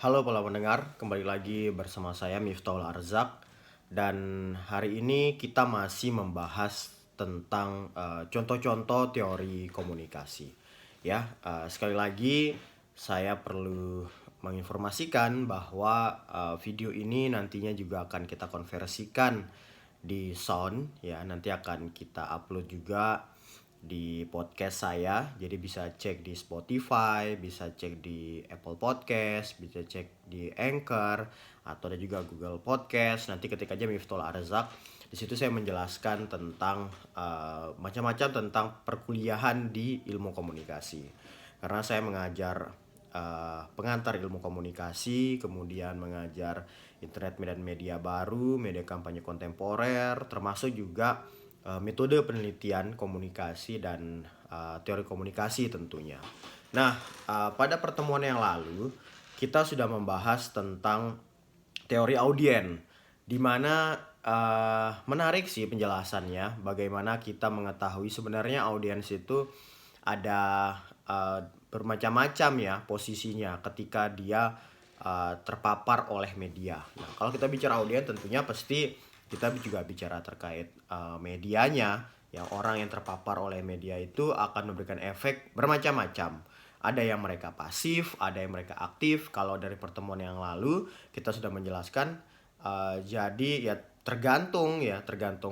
Halo para pendengar, kembali lagi bersama saya Miftahul Arzak. Dan hari ini kita masih membahas tentang contoh-contoh teori komunikasi. Sekali lagi saya perlu menginformasikan bahwa video ini nantinya juga akan kita konversikan di sound ya, nanti akan kita upload juga di podcast saya. Jadi bisa cek di Spotify, bisa cek di Apple Podcast, bisa cek di Anchor, atau ada juga Google Podcast. Nanti ketik aja Miftahul Arzak. Di situ saya menjelaskan tentang macam-macam tentang perkuliahan di ilmu komunikasi. Karena saya mengajar pengantar ilmu komunikasi, kemudian mengajar internet dan media baru, media kampanye kontemporer, termasuk juga metode penelitian komunikasi dan teori komunikasi tentunya. Nah, pada pertemuan yang lalu kita sudah membahas tentang teori audien, di mana menarik sih penjelasannya. Bagaimana kita mengetahui sebenarnya audiens itu ada bermacam-macam ya posisinya ketika dia terpapar oleh media. Nah, kalau kita bicara audiens tentunya pasti kita juga bicara terkait medianya. Yang orang yang terpapar oleh media itu akan memberikan efek bermacam-macam. Ada yang mereka pasif, ada yang mereka aktif. Kalau dari pertemuan yang lalu kita sudah menjelaskan, jadi ya tergantung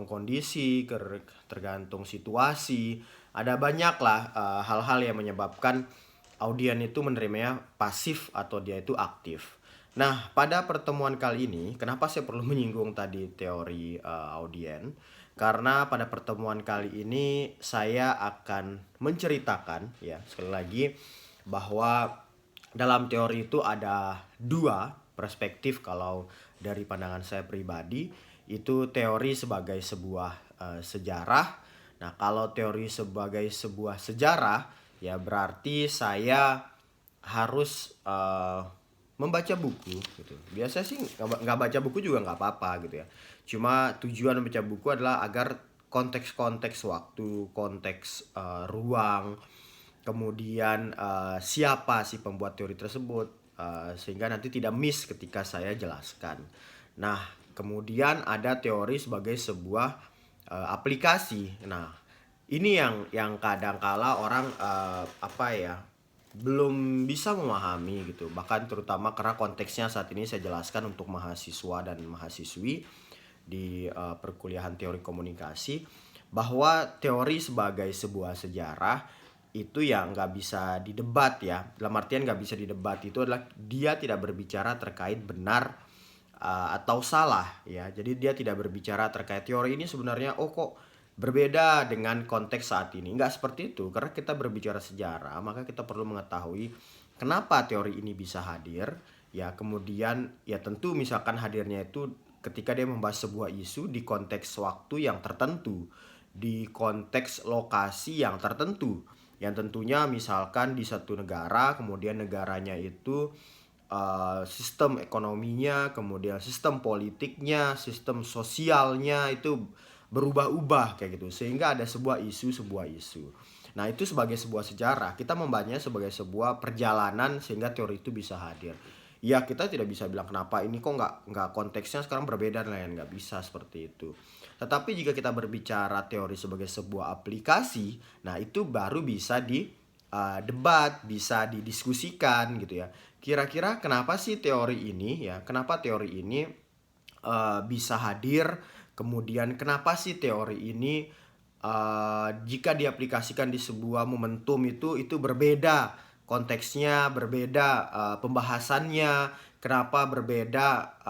kondisi, tergantung situasi. Ada banyak lah hal-hal yang menyebabkan audien itu menerimanya pasif atau dia itu aktif. Nah, pada pertemuan kali ini, kenapa saya perlu menyinggung tadi teori audien? Karena pada pertemuan kali ini saya akan menceritakan ya sekali lagi bahwa dalam teori itu ada dua perspektif. Kalau dari pandangan saya pribadi itu teori sebagai sebuah sejarah. Nah, kalau teori sebagai sebuah sejarah ya berarti saya harus membaca buku gitu. Biasa sih nggak baca buku juga nggak apa-apa gitu ya. Cuma tujuan membaca buku adalah agar konteks-konteks waktu, konteks ruang, kemudian siapa sih pembuat teori tersebut, sehingga nanti tidak miss ketika saya jelaskan. Nah, kemudian ada teori sebagai sebuah aplikasi. Nah, ini yang kadang-kala orang belum bisa memahami gitu. Bahkan terutama karena konteksnya saat ini saya jelaskan untuk mahasiswa dan mahasiswi di perkuliahan teori komunikasi, bahwa teori sebagai sebuah sejarah itu ya nggak bisa didebat ya. Dalam artian nggak bisa didebat itu adalah dia tidak berbicara terkait benar atau salah ya. Jadi dia tidak berbicara terkait teori ini sebenarnya kok berbeda dengan konteks saat ini. Nggak seperti itu. Karena kita berbicara sejarah, maka kita perlu mengetahui kenapa teori ini bisa hadir. Ya, kemudian ya tentu misalkan hadirnya itu ketika dia membahas sebuah isu di konteks waktu yang tertentu, di konteks lokasi yang tertentu. Yang tentunya misalkan di satu negara, kemudian negaranya itu sistem ekonominya, kemudian sistem politiknya, sistem sosialnya itu berubah-ubah kayak gitu. Sehingga ada sebuah isu. Nah, itu sebagai sebuah sejarah, kita membacanya sebagai sebuah perjalanan sehingga teori itu bisa hadir. Ya, kita tidak bisa bilang kenapa ini kok nggak konteksnya sekarang berbeda dan lain, nggak bisa seperti itu. Tetapi jika kita berbicara teori sebagai sebuah aplikasi, nah itu baru bisa di debat, bisa didiskusikan gitu ya. Kira-kira kenapa sih teori ini ya? Kenapa teori ini bisa hadir? Kemudian kenapa sih teori ini jika diaplikasikan di sebuah momentum itu berbeda konteksnya, berbeda pembahasannya, kenapa berbeda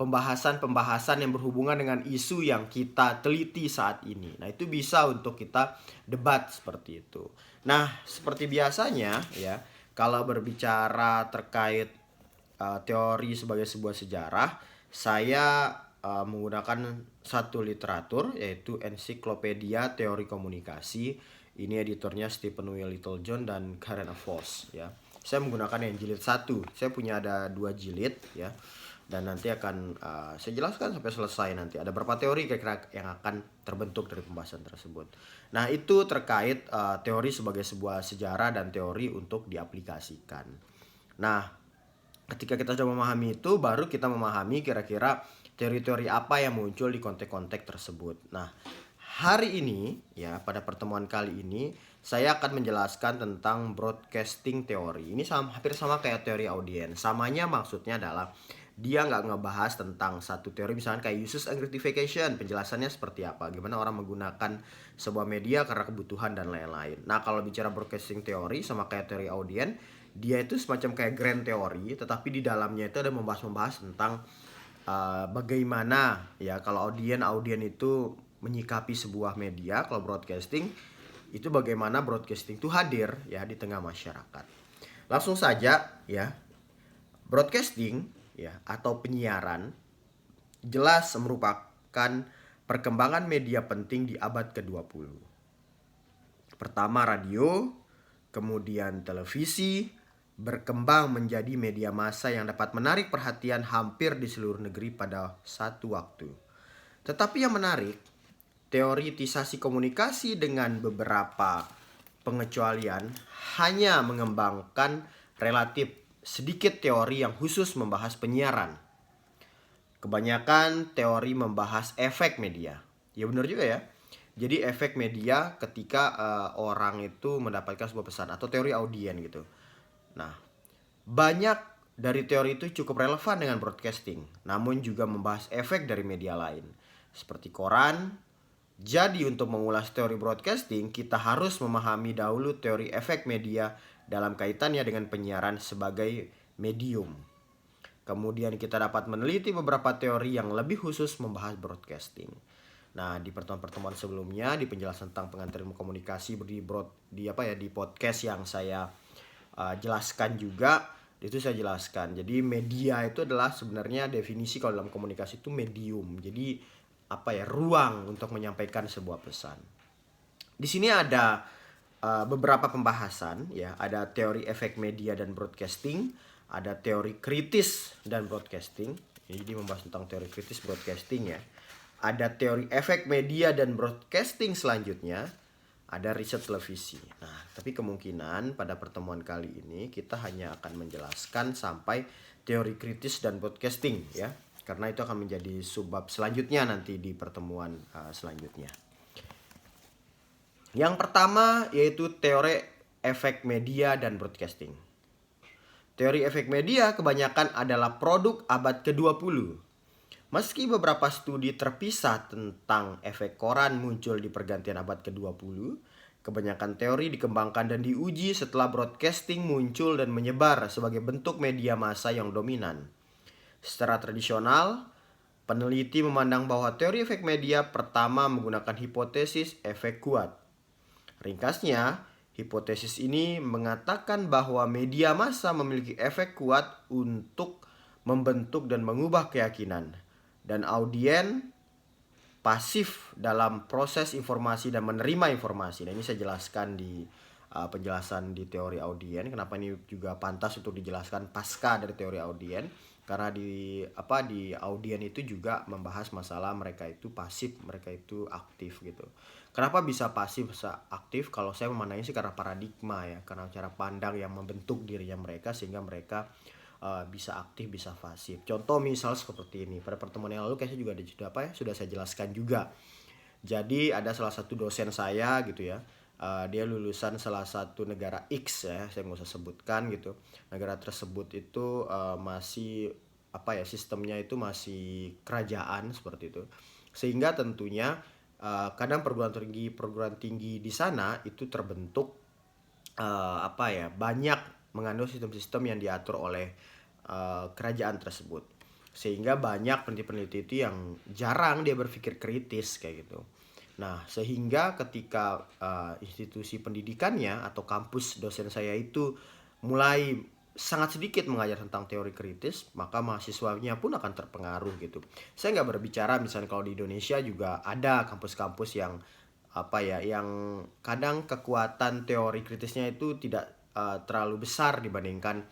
pembahasan-pembahasan yang berhubungan dengan isu yang kita teliti saat ini. Nah, itu bisa untuk kita debat seperti itu. Nah, seperti biasanya ya, kalau berbicara terkait teori sebagai sebuah sejarah, saya menggunakan satu literatur yaitu Ensiklopedia Teori Komunikasi. Ini editornya Stephen W. Littlejohn dan Karen Voss ya. Saya menggunakan yang jilid 1. Saya punya ada 2 jilid ya. dan nanti akan saya jelaskan sampai selesai. Nanti ada beberapa teori kira-kira yang akan terbentuk dari pembahasan tersebut. Nah, itu terkait teori sebagai sebuah sejarah dan teori untuk diaplikasikan. Nah, ketika kita sudah memahami itu, baru kita memahami kira-kira teori-teori apa yang muncul di konteks-konteks tersebut. Nah, hari ini ya, pada pertemuan kali ini saya akan menjelaskan tentang broadcasting teori. Ini hampir sama kayak teori audiens. Samanya maksudnya adalah dia nggak ngebahas tentang satu teori, misalnya kayak uses and gratification, penjelasannya seperti apa, gimana orang menggunakan sebuah media karena kebutuhan dan lain-lain. Nah, kalau bicara broadcasting teori sama kayak teori audiens, dia itu semacam kayak grand teori, tetapi di dalamnya itu ada membahas tentang bagaimana ya kalau audien itu menyikapi sebuah media. Kalau broadcasting itu bagaimana broadcasting itu hadir ya di tengah masyarakat. Langsung saja ya, broadcasting ya atau penyiaran jelas merupakan perkembangan media penting di abad ke-20. Pertama radio, kemudian televisi, berkembang menjadi media massa yang dapat menarik perhatian hampir di seluruh negeri pada satu waktu. Tetapi yang menarik, teoritisasi komunikasi dengan beberapa pengecualian hanya mengembangkan relatif sedikit teori yang khusus membahas penyiaran. Kebanyakan teori membahas efek media. Ya benar juga ya. Jadi efek media ketika orang itu mendapatkan sebuah pesan, atau teori audien gitu. Nah, banyak dari teori itu cukup relevan dengan broadcasting, namun juga membahas efek dari media lain, seperti koran. Jadi untuk mengulas teori broadcasting, kita harus memahami dahulu teori efek media dalam kaitannya dengan penyiaran sebagai medium. Kemudian kita dapat meneliti beberapa teori yang lebih khusus membahas broadcasting. Nah, di pertemuan-pertemuan sebelumnya, di penjelasan tentang pengantar ilmu komunikasi di podcast yang saya jelaskan juga, itu saya jelaskan. Jadi media itu adalah sebenarnya definisi kalau dalam komunikasi itu medium. Jadi ruang untuk menyampaikan sebuah pesan. Di sini ada beberapa pembahasan ya, ada teori efek media dan broadcasting, ada teori kritis dan broadcasting. Jadi membahas tentang teori kritis broadcasting ya. Ada teori efek media dan broadcasting selanjutnya, ada riset televisi. Nah, tapi kemungkinan pada pertemuan kali ini kita hanya akan menjelaskan sampai teori kritis dan broadcasting ya, karena itu akan menjadi subbab selanjutnya nanti di pertemuan selanjutnya. Yang pertama yaitu teori efek media dan broadcasting. Teori efek media kebanyakan adalah produk abad ke-20. Meski beberapa studi terpisah tentang efek koran muncul di pergantian abad ke-20, kebanyakan teori dikembangkan dan diuji setelah broadcasting muncul dan menyebar sebagai bentuk media massa yang dominan. Secara tradisional, peneliti memandang bahwa teori efek media pertama menggunakan hipotesis efek kuat. Ringkasnya, hipotesis ini mengatakan bahwa media massa memiliki efek kuat untuk membentuk dan mengubah keyakinan, dan audien pasif dalam proses informasi dan menerima informasi. Nah, ini saya jelaskan di penjelasan di teori audien. Kenapa ini juga pantas untuk dijelaskan pasca dari teori audien? Karena di audien itu juga membahas masalah mereka itu pasif, mereka itu aktif gitu. Kenapa bisa pasif, bisa aktif? Kalau saya memandangnya sih karena paradigma ya, karena cara pandang yang membentuk dirinya mereka sehingga mereka bisa aktif, bisa pasif. Contoh misal seperti ini. Pada pertemuan yang lalu kayaknya juga sudah saya jelaskan juga. Jadi ada salah satu dosen saya gitu ya. Dia lulusan salah satu negara X ya, saya nggak usah sebutkan gitu. Negara tersebut itu masih sistemnya itu masih kerajaan seperti itu. Sehingga tentunya kadang perguruan tinggi di sana itu terbentuk banyak mengandung sistem-sistem yang diatur oleh kerajaan tersebut, sehingga banyak peneliti-peneliti itu yang jarang dia berpikir kritis kayak gitu. Nah, sehingga ketika institusi pendidikannya atau kampus dosen saya itu mulai sangat sedikit mengajar tentang teori kritis, maka mahasiswanya pun akan terpengaruh gitu. Saya nggak berbicara misalnya kalau di Indonesia juga ada kampus-kampus yang yang kadang kekuatan teori kritisnya itu tidak terlalu besar dibandingkan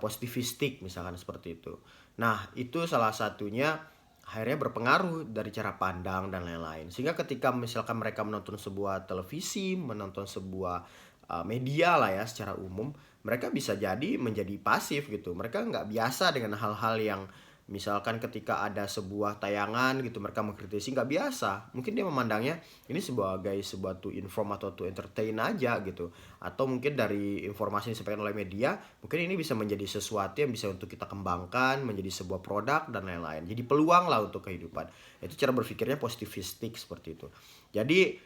positivistik misalkan seperti itu. Nah, itu salah satunya akhirnya berpengaruh dari cara pandang dan lain-lain. Sehingga ketika misalkan mereka menonton sebuah televisi, menonton sebuah media lah ya secara umum, mereka bisa jadi menjadi pasif gitu. Mereka nggak biasa dengan hal-hal yang misalkan ketika ada sebuah tayangan gitu mereka mengkritisi, nggak biasa. Mungkin dia memandangnya ini sebagai sebuah to inform atau to entertain aja gitu. Atau mungkin dari informasi yang disampaikan oleh media, mungkin ini bisa menjadi sesuatu yang bisa untuk kita kembangkan, menjadi sebuah produk dan lain-lain. Jadi peluang lah untuk kehidupan. Itu cara berpikirnya positivistik seperti itu. Jadi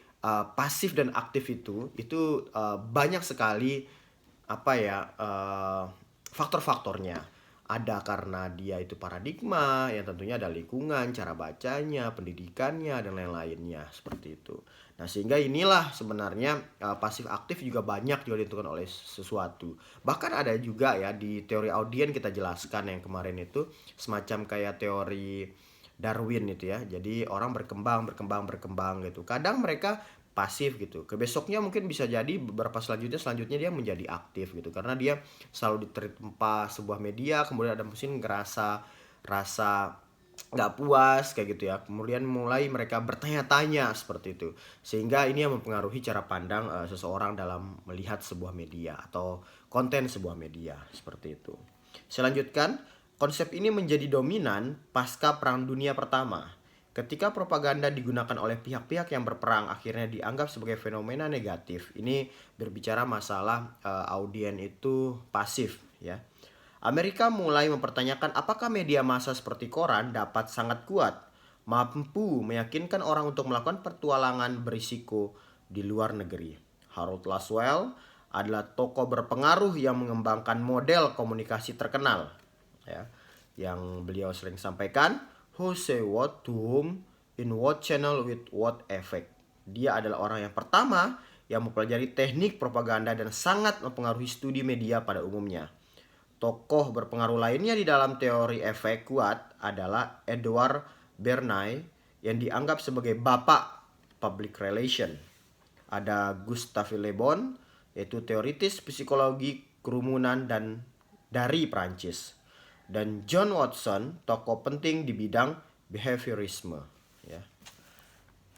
pasif dan aktif itu banyak sekali apa ya faktor-faktornya. Ada karena dia itu paradigma, yang tentunya ada lingkungan, cara bacanya, pendidikannya, dan lain-lainnya seperti itu. Nah, sehingga inilah sebenarnya pasif aktif juga banyak juga ditentukan oleh sesuatu. Bahkan ada juga ya di teori audien kita jelaskan yang kemarin itu semacam kayak teori Darwin itu ya. Jadi orang berkembang gitu. Kadang mereka pasif gitu. Besoknya mungkin bisa jadi beberapa selanjutnya dia menjadi aktif gitu. Karena dia selalu diterpa sebuah media, kemudian ada mesin ngerasa rasa nggak puas kayak gitu ya. Kemudian mulai mereka bertanya-tanya seperti itu. Sehingga ini yang mempengaruhi cara pandang seseorang dalam melihat sebuah media atau konten sebuah media seperti itu. Saya lanjutkan, konsep ini menjadi dominan pasca Perang Dunia Pertama. Ketika propaganda digunakan oleh pihak-pihak yang berperang akhirnya dianggap sebagai fenomena negatif. Ini berbicara masalah audien itu pasif ya. Amerika mulai mempertanyakan apakah media massa seperti koran dapat sangat kuat, mampu meyakinkan orang untuk melakukan petualangan berisiko di luar negeri. Harold Laswell adalah tokoh berpengaruh yang mengembangkan model komunikasi terkenal ya, yang beliau sering sampaikan, who say what to whom in what channel with what effect. Dia adalah orang yang pertama yang mempelajari teknik propaganda dan sangat mempengaruhi studi media pada umumnya. Tokoh berpengaruh lainnya di dalam teori efek kuat adalah Edward Bernays yang dianggap sebagai bapak public relation. Ada Gustave Le Bon, yaitu teoritis psikologi kerumunan dan dari Prancis. Dan John Watson, tokoh penting di bidang behaviorisme. Ya.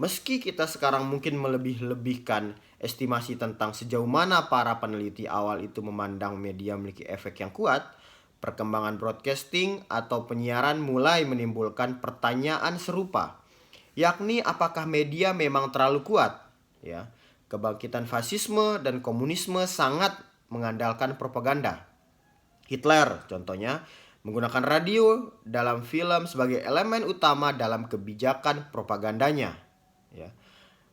Meski kita sekarang mungkin melebih-lebihkan estimasi tentang sejauh mana para peneliti awal itu memandang media memiliki efek yang kuat, perkembangan broadcasting atau penyiaran mulai menimbulkan pertanyaan serupa, yakni apakah media memang terlalu kuat? Ya, kebangkitan fasisme dan komunisme sangat mengandalkan propaganda. Hitler contohnya menggunakan radio dalam film sebagai elemen utama dalam kebijakan propagandanya. Ya.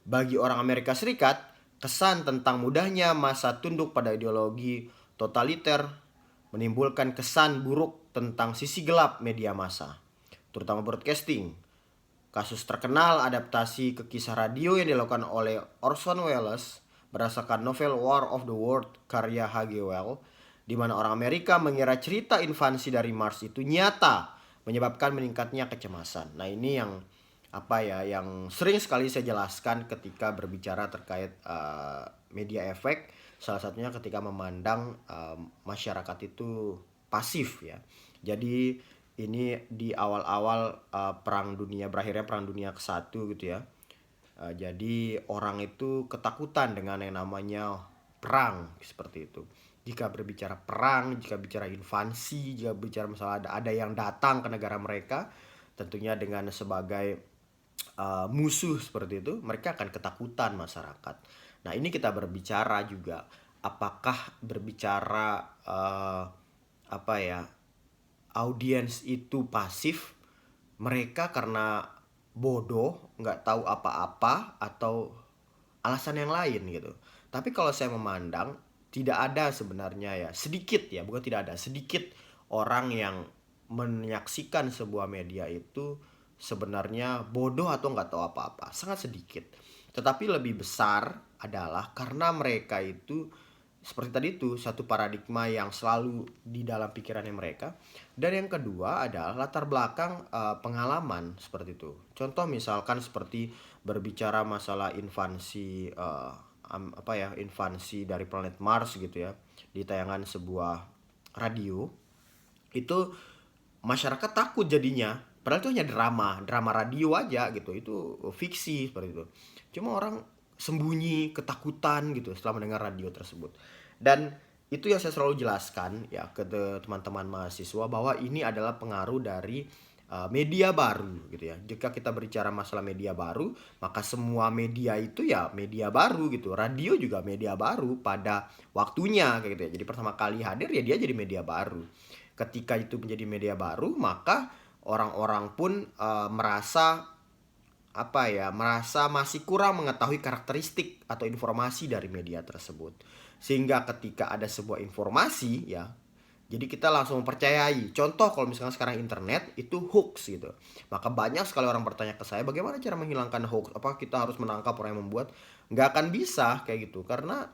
Bagi orang Amerika Serikat, kesan tentang mudahnya masa tunduk pada ideologi totaliter menimbulkan kesan buruk tentang sisi gelap media massa, terutama broadcasting. Kasus terkenal adaptasi ke kisah radio yang dilakukan oleh Orson Welles berdasarkan novel War of the World karya H.G. Wells, di mana orang Amerika mengira cerita invasi dari Mars itu nyata, menyebabkan meningkatnya kecemasan. Nah, ini yang yang sering sekali saya jelaskan ketika berbicara terkait media efek, salah satunya ketika memandang masyarakat itu pasif ya. Jadi ini di awal-awal berakhirnya perang dunia ke-1 gitu ya. Jadi orang itu ketakutan dengan yang namanya perang seperti itu. Jika berbicara perang, jika bicara invasi, jika bicara masalah ada yang datang ke negara mereka, tentunya dengan sebagai musuh seperti itu, mereka akan ketakutan masyarakat. Nah, ini kita berbicara juga apakah berbicara audiens itu pasif, mereka karena bodoh, nggak tahu apa-apa atau alasan yang lain gitu. Tapi kalau saya memandang tidak ada sebenarnya ya, sedikit ya, bukan tidak ada, sedikit orang yang menyaksikan sebuah media itu sebenarnya bodoh atau nggak tahu apa-apa, sangat sedikit. Tetapi lebih besar adalah karena mereka itu seperti tadi itu satu paradigma yang selalu di dalam pikirannya mereka, dan yang kedua adalah latar belakang pengalaman seperti itu. Contoh misalkan seperti berbicara masalah invasi dari planet Mars gitu ya, di tayangan sebuah radio itu masyarakat takut jadinya. Padahal itu hanya drama radio aja gitu. Itu fiksi seperti itu. Cuma orang sembunyi ketakutan gitu setelah mendengar radio tersebut. Dan itu yang saya selalu jelaskan ya ke teman-teman mahasiswa bahwa ini adalah pengaruh dari media baru gitu ya. Jika kita berbicara masalah media baru, maka semua media itu ya media baru gitu. Radio juga media baru pada waktunya kayak gitu ya. Jadi pertama kali hadir ya dia jadi media baru. Ketika itu menjadi media baru, maka orang-orang pun merasa masih kurang mengetahui karakteristik atau informasi dari media tersebut. Sehingga ketika ada sebuah informasi ya, jadi kita langsung mempercayai. Contoh kalau misalkan sekarang internet itu hoax gitu. Maka banyak sekali orang bertanya ke saya, bagaimana cara menghilangkan hoax? Apakah kita harus menangkap orang yang membuat? Nggak akan bisa kayak gitu. Karena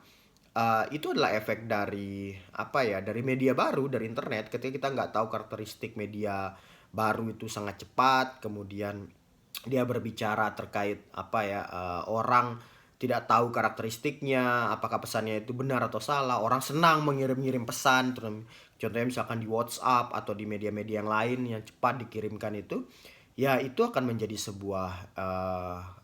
itu adalah efek dari dari media baru, dari internet. Ketika kita nggak tahu karakteristik media baru itu sangat cepat, kemudian dia berbicara terkait orang tidak tahu karakteristiknya, apakah pesannya itu benar atau salah. Orang senang mengirim-ngirim pesan, contohnya misalkan di WhatsApp atau di media-media yang lain yang cepat dikirimkan itu, ya itu akan menjadi sebuah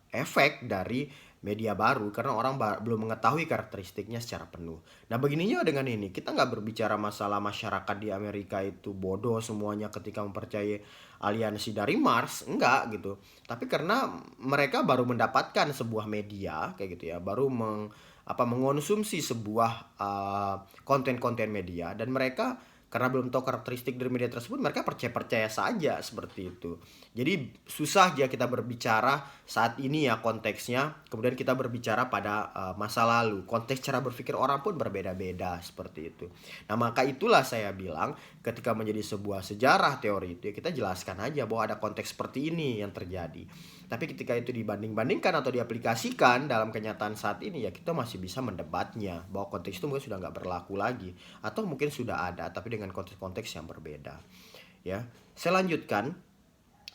efek dari media baru karena orang belum mengetahui karakteristiknya secara penuh. Nah begininya dengan ini, kita nggak berbicara masalah masyarakat di Amerika itu bodoh semuanya ketika mempercayai aliansi dari Mars, enggak gitu. Tapi karena mereka baru mendapatkan sebuah media kayak gitu ya, baru mengonsumsi sebuah konten-konten media, dan mereka karena belum tahu karakteristik dari media tersebut, mereka percaya-percaya saja seperti itu. Jadi susah ya kita berbicara saat ini ya konteksnya, kemudian kita berbicara pada masa lalu. Konteks cara berpikir orang pun berbeda-beda seperti itu. Nah maka itulah saya bilang ketika menjadi sebuah sejarah teori itu ya kita jelaskan aja bahwa ada konteks seperti ini yang terjadi. Tapi ketika itu dibanding-bandingkan atau diaplikasikan dalam kenyataan saat ini ya kita masih bisa mendebatnya bahwa konteks itu mungkin sudah nggak berlaku lagi atau mungkin sudah ada tapi dengan konteks-konteks yang berbeda. Ya, saya lanjutkan.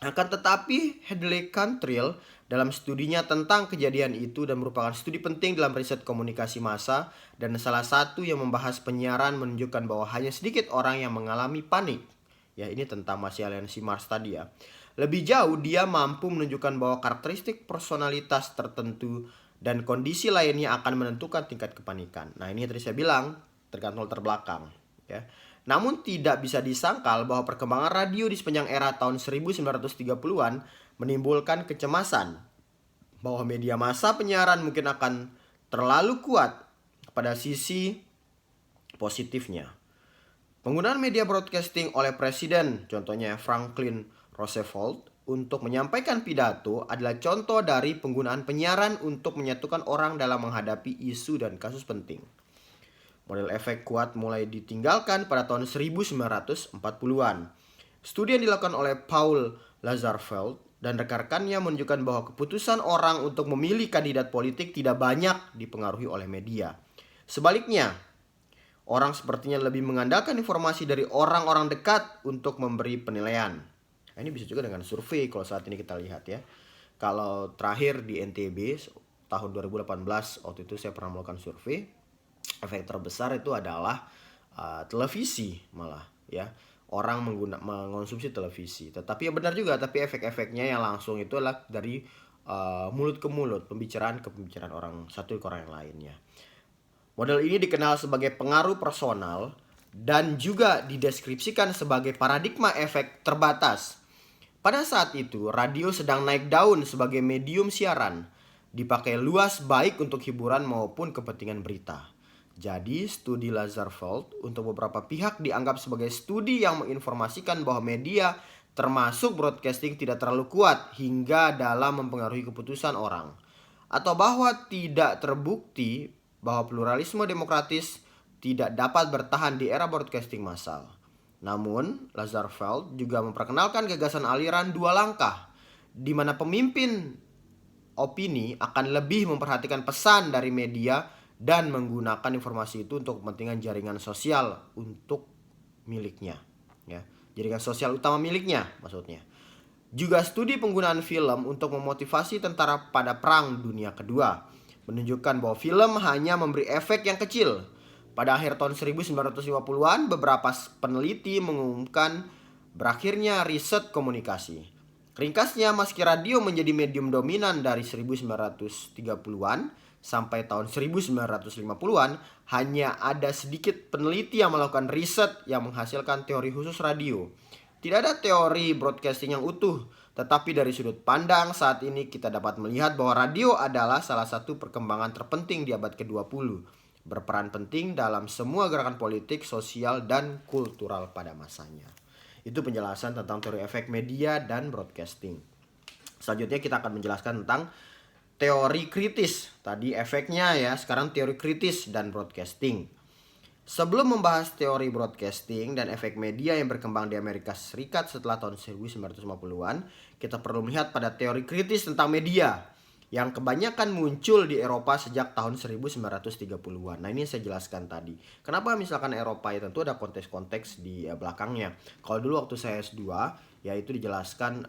Akan tetapi Hadley Cantrill dalam studinya tentang kejadian itu dan merupakan studi penting dalam riset komunikasi massa dan salah satu yang membahas penyiaran menunjukkan bahwa hanya sedikit orang yang mengalami panik. Ya, ini tentang masih aliansi Mars tadi ya. Lebih jauh dia mampu menunjukkan bahwa karakteristik personalitas tertentu dan kondisi lainnya akan menentukan tingkat kepanikan. Nah, ini yang tadi saya bilang tergantung terbelakang ya. Namun tidak bisa disangkal bahwa perkembangan radio di sepanjang era tahun 1930-an menimbulkan kecemasan bahwa media massa penyiaran mungkin akan terlalu kuat pada sisi positifnya. Penggunaan media broadcasting oleh presiden, contohnya Franklin Roosevelt, untuk menyampaikan pidato adalah contoh dari penggunaan penyiaran untuk menyatukan orang dalam menghadapi isu dan kasus penting. Model efek kuat mulai ditinggalkan pada tahun 1940-an. Studi yang dilakukan oleh Paul Lazarsfeld dan rekan-rekannya menunjukkan bahwa keputusan orang untuk memilih kandidat politik tidak banyak dipengaruhi oleh media. Sebaliknya, orang sepertinya lebih mengandalkan informasi dari orang-orang dekat untuk memberi penilaian. Nah, ini bisa juga dengan survei kalau saat ini kita lihat ya. Kalau terakhir di NTB tahun 2018 waktu itu saya pernah melakukan survei, efek terbesar itu adalah televisi malah ya. Orang mengonsumsi televisi. Tetapi ya benar juga, tapi efek-efeknya yang langsung itu adalah dari mulut ke mulut, pembicaraan ke pembicaraan orang satu ke orang yang lainnya. Model ini dikenal sebagai pengaruh personal dan juga dideskripsikan sebagai paradigma efek terbatas. Pada saat itu, radio sedang naik daun sebagai medium siaran, dipakai luas baik untuk hiburan maupun kepentingan berita. Jadi, studi Lazarsfeld untuk beberapa pihak dianggap sebagai studi yang menginformasikan bahwa media termasuk broadcasting tidak terlalu kuat hingga dalam mempengaruhi keputusan orang. Atau bahwa tidak terbukti bahwa pluralisme demokratis tidak dapat bertahan di era broadcasting massal. Namun, Lazarsfeld juga memperkenalkan gagasan aliran dua langkah, di mana pemimpin opini akan lebih memperhatikan pesan dari media dan menggunakan informasi itu untuk kepentingan jaringan sosial untuk miliknya. Ya, jaringan sosial utama miliknya maksudnya. Juga studi penggunaan film untuk memotivasi tentara pada Perang Dunia Kedua menunjukkan bahwa film hanya memberi efek yang kecil. Pada akhir tahun 1950-an, beberapa peneliti mengumumkan Berakhirnya riset komunikasi. Ringkasnya, meski radio menjadi medium dominan dari 1930-an sampai tahun 1950-an, hanya ada sedikit peneliti yang melakukan riset yang menghasilkan teori khusus radio. Tidak ada teori broadcasting yang utuh, tetapi dari sudut pandang saat ini kita dapat melihat bahwa radio adalah salah satu perkembangan terpenting di abad ke-20, berperan penting dalam semua gerakan politik, sosial, dan kultural pada masanya. Itu penjelasan tentang teori efek media dan broadcasting. Selanjutnya kita akan menjelaskan tentang teori kritis. Tadi efeknya ya, sekarang teori kritis dan broadcasting. Sebelum membahas teori broadcasting dan efek media yang berkembang di Amerika Serikat setelah tahun 1950-an, kita perlu melihat pada teori kritis tentang media yang kebanyakan muncul di Eropa sejak tahun 1930-an. Nah, ini saya jelaskan tadi. Kenapa misalkan Eropa itu tentu ada konteks-konteks di belakangnya. Kalau dulu waktu saya S2, ya itu dijelaskan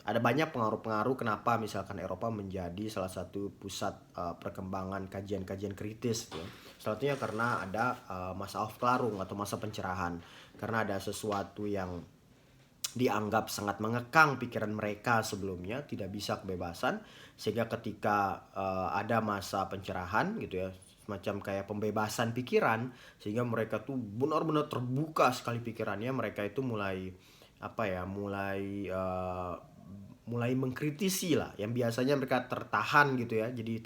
ada banyak pengaruh-pengaruh kenapa misalkan Eropa menjadi salah satu pusat perkembangan kajian-kajian kritis. Ya. Salah satunya karena ada masa Aufklärung atau masa pencerahan. Karena ada sesuatu yang dianggap sangat mengekang pikiran mereka sebelumnya, tidak bisa kebebasan, sehingga ketika ada masa pencerahan gitu ya, semacam kayak pembebasan pikiran, sehingga mereka tuh benar-benar terbuka sekali pikirannya. Mereka itu mulai mulai mengkritisi lah, yang biasanya mereka tertahan gitu ya, jadi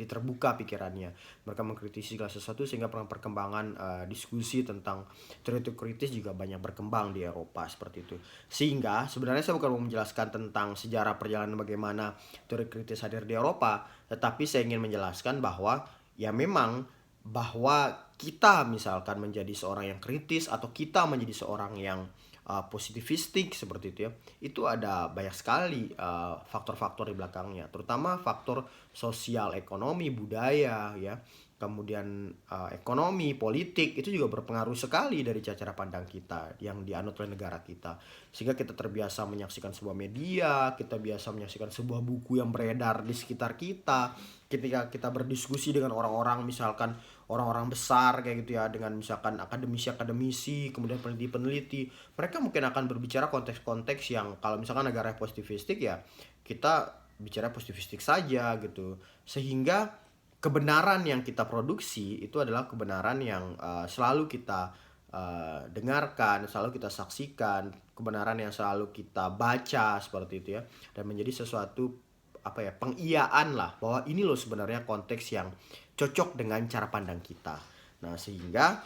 terbuka pikirannya. Mereka mengkritisi segala sesuatu, sehingga perkembangan diskusi tentang teori kritis juga banyak berkembang di Eropa seperti itu. Sehingga sebenarnya saya bukan mau menjelaskan tentang sejarah perjalanan bagaimana teori kritis hadir di Eropa, tetapi saya ingin menjelaskan bahwa ya memang bahwa kita misalkan menjadi seorang yang kritis atau kita menjadi seorang yang positivistik seperti itu ya, itu ada banyak sekali faktor-faktor di belakangnya, terutama faktor sosial, ekonomi, budaya ya, kemudian ekonomi, politik itu juga berpengaruh sekali dari cara pandang kita yang dianut oleh negara kita, sehingga kita terbiasa menyaksikan sebuah media, kita biasa menyaksikan sebuah buku yang beredar di sekitar kita. Ketika kita berdiskusi dengan orang-orang, misalkan orang-orang besar kayak gitu ya, dengan misalkan akademisi-akademisi, kemudian peneliti-peneliti, mereka mungkin akan berbicara konteks-konteks yang kalau misalkan negara positivistik ya kita bicara positivistik saja gitu, sehingga kebenaran yang kita produksi itu adalah kebenaran yang selalu kita dengarkan, selalu kita saksikan, kebenaran yang selalu kita baca seperti itu ya, dan menjadi sesuatu pengiyaan lah bahwa ini loh sebenarnya konteks yang cocok dengan cara pandang kita. Nah, sehingga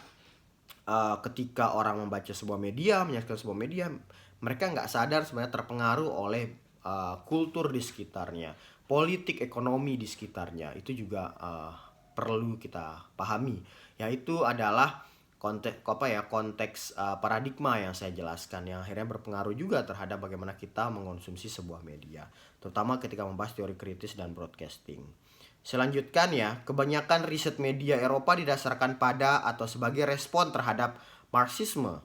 ketika orang membaca sebuah media, menyaksikan sebuah media, mereka nggak sadar sebenarnya terpengaruh oleh kultur di sekitarnya, politik ekonomi di sekitarnya. Itu juga perlu kita pahami. Yaitu adalah konteks paradigma yang saya jelaskan, yang akhirnya berpengaruh juga terhadap bagaimana kita mengonsumsi sebuah media, terutama ketika membahas teori kritis dan broadcasting. Selanjutnya ya, kebanyakan riset media Eropa didasarkan pada atau sebagai respon terhadap Marxisme.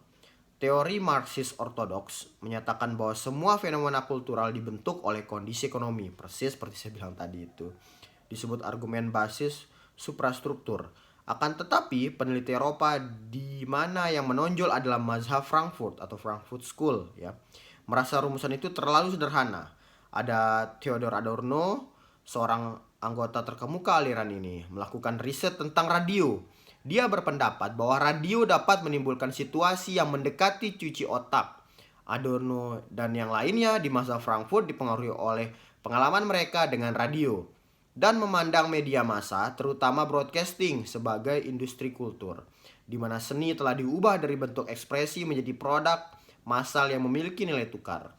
Teori Marxis ortodoks menyatakan bahwa semua fenomena kultural dibentuk oleh kondisi ekonomi, persis seperti saya bilang tadi itu. Disebut argumen basis suprastruktur. Akan tetapi, peneliti Eropa di mana yang menonjol adalah mazhab Frankfurt atau Frankfurt School ya, merasa rumusan itu terlalu sederhana. Ada Theodor Adorno, seorang anggota terkemuka aliran ini, melakukan riset tentang radio. Dia berpendapat bahwa radio dapat menimbulkan situasi yang mendekati cuci otak. Adorno dan yang lainnya di masa Frankfurt dipengaruhi oleh pengalaman mereka dengan radio dan memandang media massa, terutama broadcasting, sebagai industri kultur, di mana seni telah diubah dari bentuk ekspresi menjadi produk massal yang memiliki nilai tukar.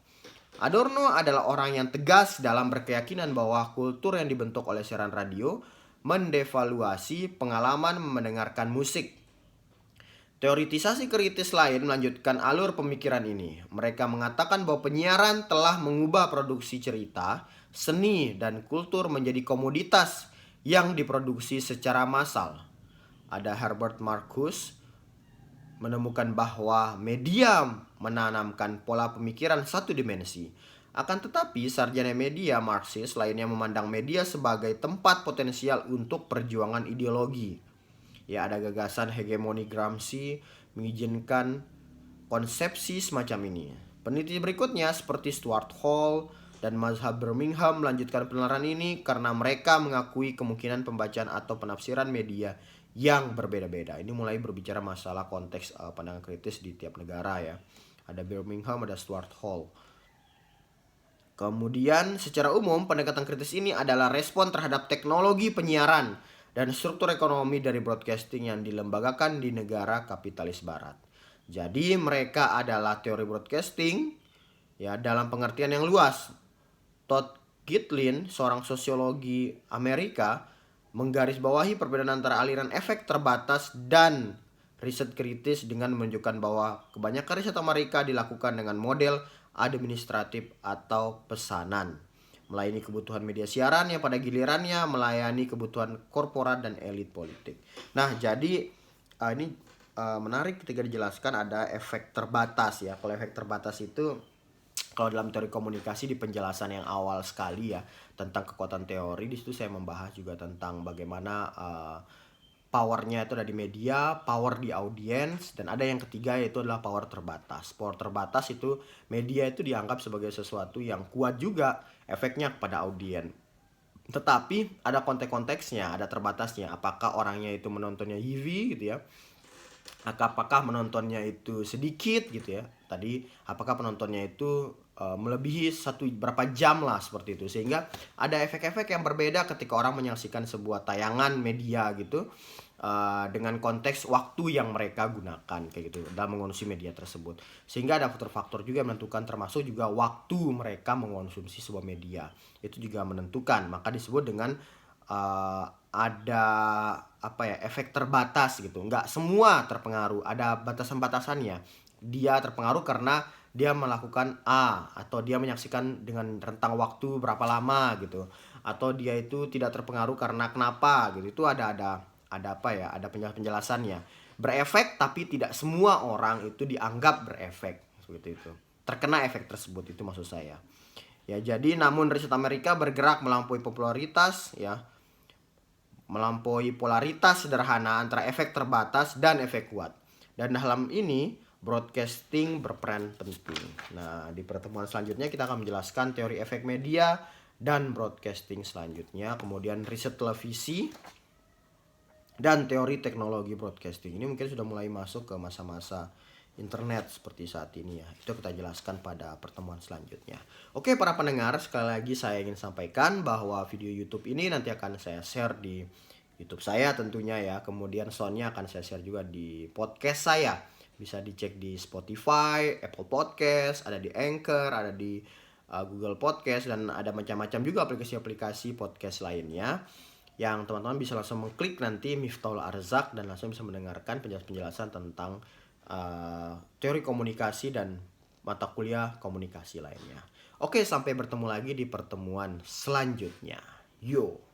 Adorno adalah orang yang tegas dalam berkeyakinan bahwa kultur yang dibentuk oleh siaran radio mendevaluasi pengalaman mendengarkan musik. Teoritisasi kritis lain melanjutkan alur pemikiran ini. Mereka mengatakan bahwa penyiaran telah mengubah produksi cerita, seni, dan kultur menjadi komoditas yang diproduksi secara massal. Ada Herbert Marcuse menemukan bahwa media menanamkan pola pemikiran satu dimensi. Akan tetapi, sarjana media Marxis lainnya memandang media sebagai tempat potensial untuk perjuangan ideologi. Ya, ada gagasan hegemoni Gramsci mengizinkan konsepsi semacam ini. Peneliti berikutnya seperti Stuart Hall dan Mazhab Birmingham melanjutkan penelitian ini karena mereka mengakui kemungkinan pembacaan atau penafsiran media yang berbeda-beda. Ini mulai berbicara masalah konteks pandangan kritis di tiap negara ya. Ada Birmingham, ada Stuart Hall. Kemudian secara umum pendekatan kritis ini adalah respon terhadap teknologi penyiaran dan struktur ekonomi dari broadcasting yang dilembagakan di negara kapitalis barat. Jadi mereka adalah teori broadcasting ya dalam pengertian yang luas. Todd Gitlin, seorang sosiologi Amerika, menggarisbawahi perbedaan antara aliran efek terbatas dan riset kritis dengan menunjukkan bahwa kebanyakan riset Amerika dilakukan dengan model administratif atau pesanan, melayani kebutuhan media siaran yang pada gilirannya melayani kebutuhan korporat dan elit politik. Nah, jadi ini menarik ketika dijelaskan ada efek terbatas ya. Kalau efek terbatas itu kalau dalam teori komunikasi di penjelasan yang awal sekali ya tentang kekuatan teori, di situ saya membahas juga tentang bagaimana powernya itu ada di media, power di audiens, dan ada yang ketiga yaitu adalah power terbatas. Power terbatas itu media itu dianggap sebagai sesuatu yang kuat juga efeknya kepada audiens. Tetapi ada konteks-konteksnya, ada terbatasnya. Apakah orangnya itu menontonnya heavy gitu ya? Apakah menontonnya itu sedikit gitu ya? Tadi apakah penontonnya itu melebihi berapa jam lah seperti itu, sehingga ada efek-efek yang berbeda ketika orang menyaksikan sebuah tayangan media gitu dengan konteks waktu yang mereka gunakan kayak gitu dalam mengonsumsi media tersebut, sehingga ada faktor-faktor juga yang menentukan, termasuk juga waktu mereka mengonsumsi sebuah media itu juga menentukan, maka disebut dengan ada efek terbatas gitu. Nggak semua terpengaruh, ada batasan-batasannya. Dia terpengaruh karena dia melakukan A, atau dia menyaksikan dengan rentang waktu berapa lama gitu, atau dia itu tidak terpengaruh karena kenapa gitu. Itu ada penjelasannya. Berefek tapi tidak semua orang itu dianggap berefek seperti itu. Terkena efek tersebut, itu maksud saya. Ya, jadi namun riset Amerika bergerak melampaui popularitas ya. Melampaui polaritas sederhana antara efek terbatas dan efek kuat. Dan dalam ini broadcasting berperan penting. Nah, di pertemuan selanjutnya kita akan menjelaskan teori efek media dan broadcasting selanjutnya, kemudian riset televisi dan teori teknologi broadcasting. Ini mungkin sudah mulai masuk ke masa-masa internet seperti saat ini ya. Itu kita jelaskan pada pertemuan selanjutnya. Oke, para pendengar, sekali lagi saya ingin sampaikan bahwa video YouTube ini nanti akan saya share di YouTube saya tentunya ya. Kemudian soundnya akan saya share juga di podcast saya. Bisa dicek di Spotify, Apple Podcast, ada di Anchor, ada di Google Podcast, dan ada macam-macam juga aplikasi-aplikasi podcast lainnya yang teman-teman bisa langsung mengklik nanti Miftahul Arzak dan langsung bisa mendengarkan penjelasan tentang teori komunikasi dan mata kuliah komunikasi lainnya. Oke, sampai bertemu lagi di pertemuan selanjutnya. Yo.